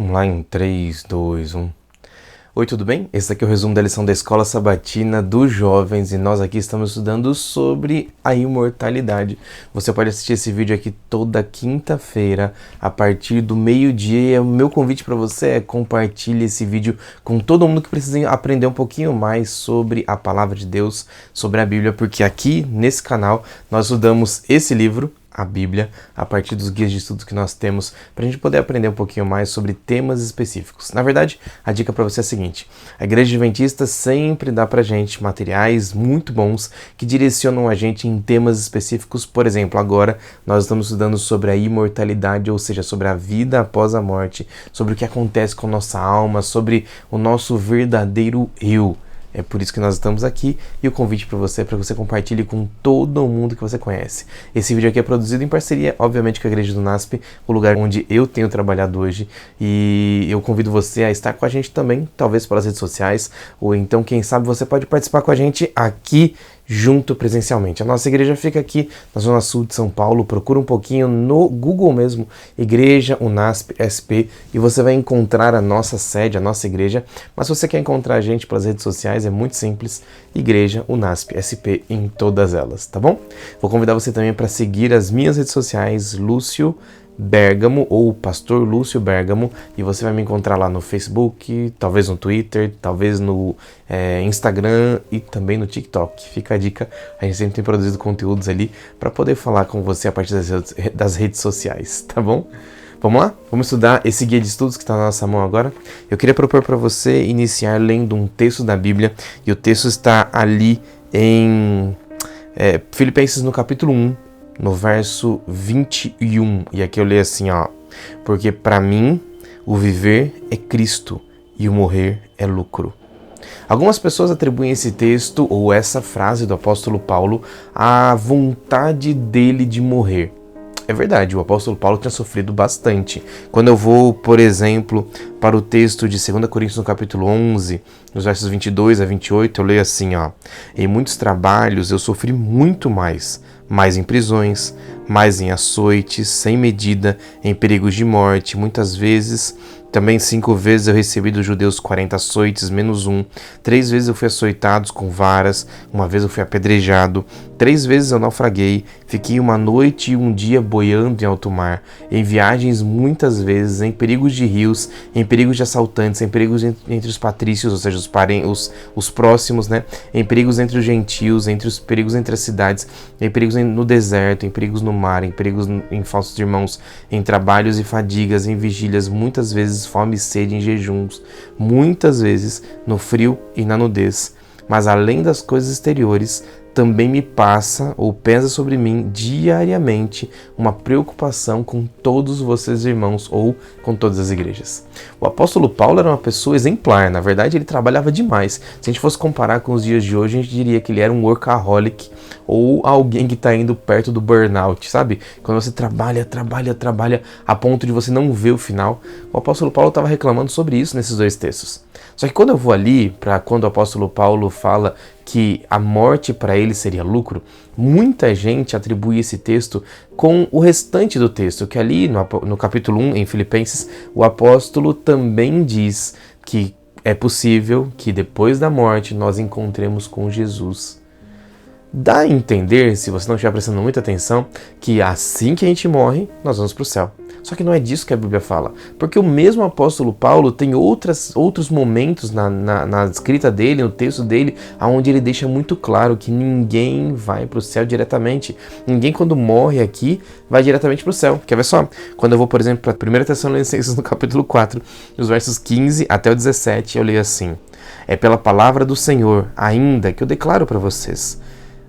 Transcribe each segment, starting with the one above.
Vamos lá em 3, 2, 1. Oi, tudo bem? Esse aqui é o resumo da lição da Escola Sabatina dos Jovens e nós aqui estamos estudando sobre a imortalidade. Você pode assistir esse vídeo aqui toda quinta-feira a partir do meio-dia e o meu convite para você é compartilhe esse vídeo com todo mundo que precisa aprender um pouquinho mais sobre a Palavra de Deus, sobre a Bíblia, porque aqui nesse canal nós estudamos esse livro, a Bíblia, a partir dos guias de estudos que nós temos, para a gente poder aprender um pouquinho mais sobre temas específicos. Na verdade, a dica para você é a seguinte: a Igreja Adventista sempre dá para a gente materiais muito bons que direcionam a gente em temas específicos. Por exemplo, agora nós estamos estudando sobre a imortalidade, ou seja, sobre a vida após a morte, sobre o que acontece com a nossa alma, sobre o nosso verdadeiro eu. É por isso que nós estamos aqui e o convite para você é para que você compartilhe com todo mundo que você conhece. Esse vídeo aqui é produzido em parceria, obviamente, com a Igreja do NASP, o lugar onde eu tenho trabalhado hoje, e eu convido você a estar com a gente também, talvez pelas redes sociais, ou então, quem sabe, você pode participar com a gente aqui junto presencialmente. A nossa igreja fica aqui na Zona Sul de São Paulo. Procura um pouquinho no Google mesmo, Igreja UNASP SP, e você vai encontrar a nossa sede, a nossa igreja. Mas se você quer encontrar a gente pelas redes sociais, é muito simples, Igreja UNASP SP em todas elas, tá bom? Vou convidar você também para seguir as minhas redes sociais, Lúcio Bergamo ou Pastor Lúcio Bergamo, e você vai me encontrar lá no Facebook, talvez no Twitter, talvez no Instagram e também no TikTok. Fica a dica, a gente sempre tem produzido conteúdos ali para poder falar com você a partir das redes sociais, tá bom? Vamos lá? Vamos estudar esse guia de estudos que está na nossa mão agora. Eu queria propor para você iniciar lendo um texto da Bíblia, e o texto está ali em Filipenses no capítulo 1, no verso 21, e aqui eu leio assim, ó: porque para mim o viver é Cristo e o morrer é lucro. Algumas pessoas atribuem esse texto ou essa frase do apóstolo Paulo à vontade dele de morrer. É verdade, o apóstolo Paulo tinha sofrido bastante. Quando eu vou, por exemplo, para o texto de 2 Coríntios no capítulo 11, nos versos 22 a 28, eu leio assim, ó: em muitos trabalhos eu sofri muito mais em prisões, mais em açoites, sem medida, em perigos de morte, muitas vezes. Também 5 vezes eu recebi dos judeus 40 açoites, menos um. 3 vezes eu fui açoitado com varas. 1 vez eu fui apedrejado. 3 vezes eu naufraguei. Fiquei 1 noite e 1 dia boiando em alto mar. Em viagens muitas vezes, em perigos de rios, em perigos de assaltantes, em perigos entre os patrícios, ou seja, os próximos, né? Em perigos entre os gentios, perigos entre as cidades, em perigos no deserto, em perigos no mar, em perigos em falsos irmãos, em trabalhos e fadigas, em vigílias, muitas vezes fome e sede, em jejuns, muitas vezes no frio e na nudez. Mas além das coisas exteriores, também me passa ou pesa sobre mim diariamente uma preocupação com todos vocês, irmãos, ou com todas as igrejas. O apóstolo Paulo era uma pessoa exemplar, na verdade ele trabalhava demais. Se a gente fosse comparar com os dias de hoje, a gente diria que ele era um workaholic ou alguém que está indo perto do burnout, sabe? Quando você trabalha a ponto de você não ver o final. O apóstolo Paulo estava reclamando sobre isso nesses 2 textos. Só que quando eu vou ali, para quando o apóstolo Paulo fala que a morte para ele seria lucro, muita gente atribui esse texto com o restante do texto, que ali no capítulo 1, em Filipenses, o apóstolo também diz que é possível que depois da morte nós encontremos com Jesus. Dá a entender, se você não estiver prestando muita atenção, que assim que a gente morre, nós vamos para o céu. Só que não é disso que a Bíblia fala, porque o mesmo apóstolo Paulo tem outros momentos na escrita dele, no texto dele, onde ele deixa muito claro que ninguém vai para o céu diretamente. Ninguém, quando morre aqui, vai diretamente para o céu. Quer ver só? Quando eu vou, por exemplo, para 1 Tessalonicenses no capítulo 4, nos versos 15 até o 17, eu leio assim: é pela palavra do Senhor ainda que eu declaro para vocês: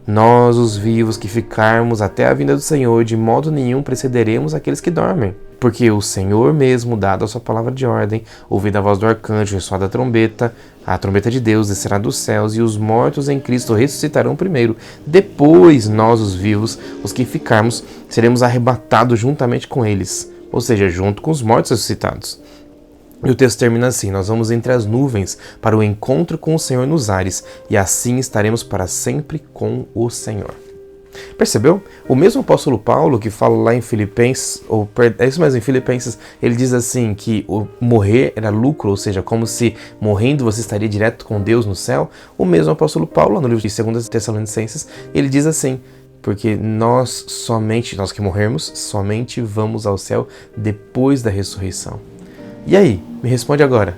nós, os vivos, que ficarmos até a vinda do Senhor, de modo nenhum precederemos aqueles que dormem. Porque o Senhor mesmo, dado a sua palavra de ordem, ouvida a voz do arcanjo, ressoada a trombeta de Deus descerá dos céus, e os mortos em Cristo ressuscitarão primeiro. Depois, nós, os vivos, os que ficarmos, seremos arrebatados juntamente com eles, ou seja, junto com os mortos ressuscitados. E o texto termina assim: nós vamos entre as nuvens para o encontro com o Senhor nos ares, e assim estaremos para sempre com o Senhor. Percebeu? O mesmo apóstolo Paulo que fala lá em Filipenses, é isso mesmo, em Filipenses, ele diz assim que o morrer era lucro, ou seja, como se morrendo você estaria direto com Deus no céu. O mesmo apóstolo Paulo, no livro de 2 Tessalonicenses, ele diz assim: porque nós que morrermos, somente vamos ao céu depois da ressurreição. E aí? Me responde agora.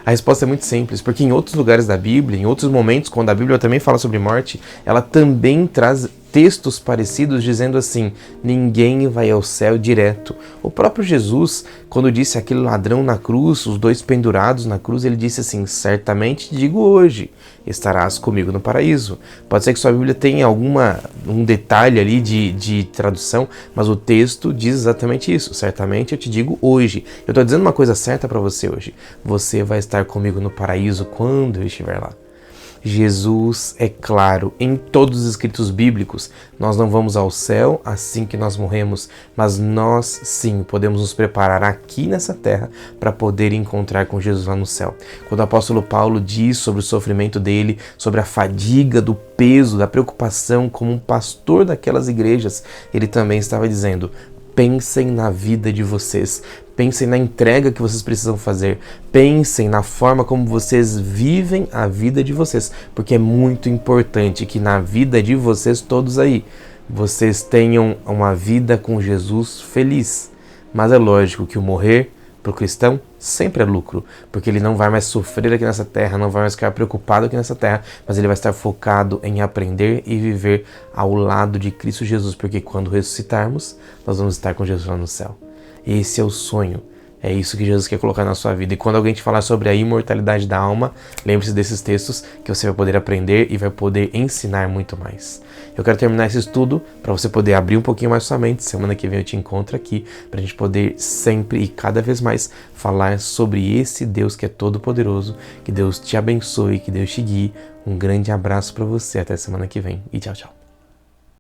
A resposta é muito simples, porque em outros lugares da Bíblia, em outros momentos, quando a Bíblia também fala sobre morte, ela também traz textos parecidos dizendo assim: ninguém vai ao céu direto. O próprio Jesus, quando disse aquele ladrão na cruz, os dois pendurados na cruz, ele disse assim: certamente digo hoje, estarás comigo no paraíso. Pode ser que sua Bíblia tenha um detalhe ali de tradução, mas o texto diz exatamente isso: certamente eu te digo hoje. Eu estou dizendo uma coisa certa para você hoje: você vai estar comigo no paraíso quando eu estiver lá. Jesus é claro em todos os escritos bíblicos. Nós não vamos ao céu assim que nós morremos, mas nós sim podemos nos preparar aqui nessa terra para poder encontrar com Jesus lá no céu. Quando o apóstolo Paulo diz sobre o sofrimento dele, sobre a fadiga, do peso, da preocupação como um pastor daquelas igrejas, ele também estava dizendo: pensem na vida de vocês, pensem na entrega que vocês precisam fazer, pensem na forma como vocês vivem a vida de vocês, porque é muito importante que na vida de vocês todos aí, vocês tenham uma vida com Jesus feliz. Mas é lógico que o morrer para o cristão sempre é lucro, porque ele não vai mais sofrer aqui nessa terra, não vai mais ficar preocupado aqui nessa terra, mas ele vai estar focado em aprender e viver ao lado de Cristo Jesus, porque quando ressuscitarmos, nós vamos estar com Jesus lá no céu. Esse é o sonho, é isso que Jesus quer colocar na sua vida. E quando alguém te falar sobre a imortalidade da alma, lembre-se desses textos que você vai poder aprender e vai poder ensinar muito mais. Eu quero terminar esse estudo para você poder abrir um pouquinho mais sua mente. Semana que vem eu te encontro aqui para a gente poder sempre e cada vez mais falar sobre esse Deus que é todo poderoso. Que Deus te abençoe, que Deus te guie. Um grande abraço para você, até semana que vem e tchau, tchau.